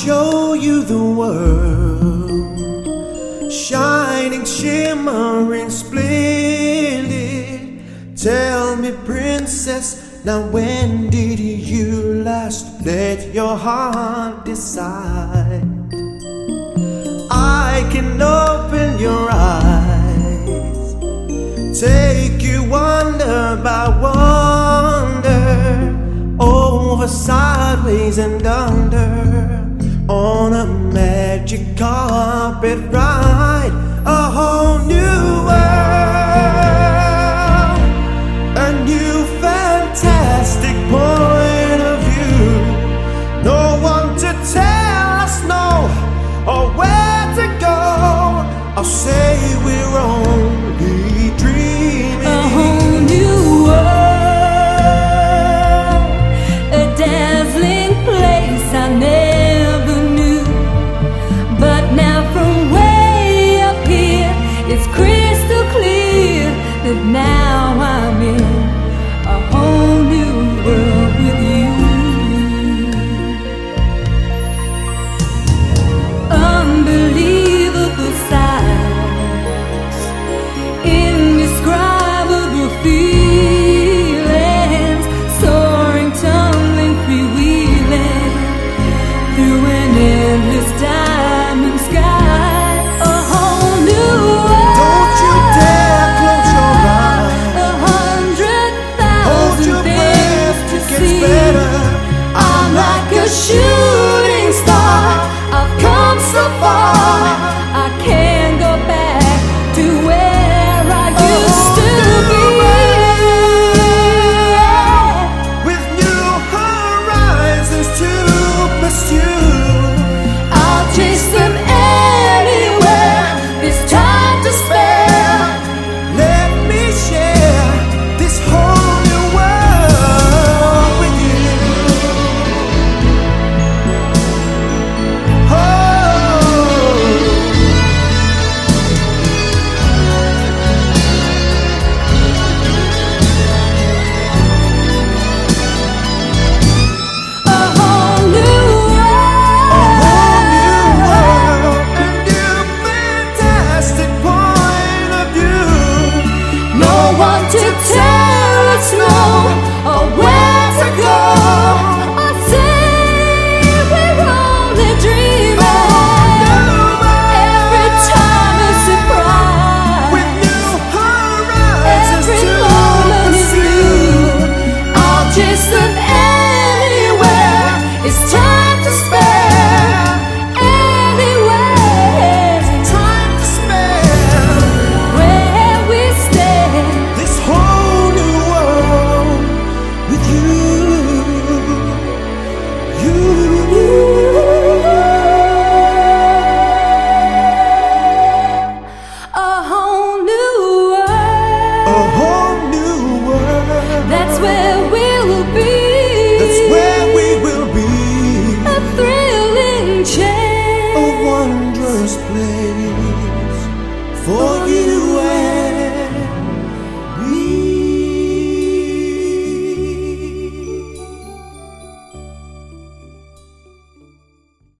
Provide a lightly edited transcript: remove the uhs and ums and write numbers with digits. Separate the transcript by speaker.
Speaker 1: show you the world, shining, shimmering, splendid. Tell me, princess, now when did you last let your heart decide? I can open your eyes, take you wonder by wonder, over, sideways and under, on a magic carpet ride, a whole new world, a new fantastic point of view. No one to tell us no or where to go. I'll say we're only dreaming.
Speaker 2: A whole new world, a dazzling place I never knew. But now from way up here, it's crystal clear that now I'm in a whole new world with you. Unbelievable sights, indescribable feelings, soaring, tumbling, freewheeling through an endless diamond sky. A whole new world.
Speaker 1: Don't you dare close your eyes.
Speaker 2: 100,000 things to see.
Speaker 1: Better.
Speaker 2: I'm like a shooting star. I've come so far. I can't go back to where I used to be.
Speaker 1: With new horizons to pursue,
Speaker 2: I'll chase them anywhere. There's time to spare.
Speaker 1: let me share this whole new world with you. Oh,
Speaker 2: A whole new world.
Speaker 1: a new fantastic point of view.
Speaker 2: No one to tell us no or where to go. I say we're only dreaming. Every time a surprise.
Speaker 1: With new horizons
Speaker 2: Every
Speaker 1: to
Speaker 2: moment is
Speaker 1: pursue.
Speaker 2: new. I'll chase them anywhere. It's time to spare. Anywhere.
Speaker 1: Time to spare.
Speaker 2: Where we stand.
Speaker 1: This whole new world with you.
Speaker 2: A whole new world.
Speaker 1: A whole new world.
Speaker 2: That's where we'll be.
Speaker 1: That's where we will be.
Speaker 2: A thrilling change.
Speaker 1: A wondrous place for you.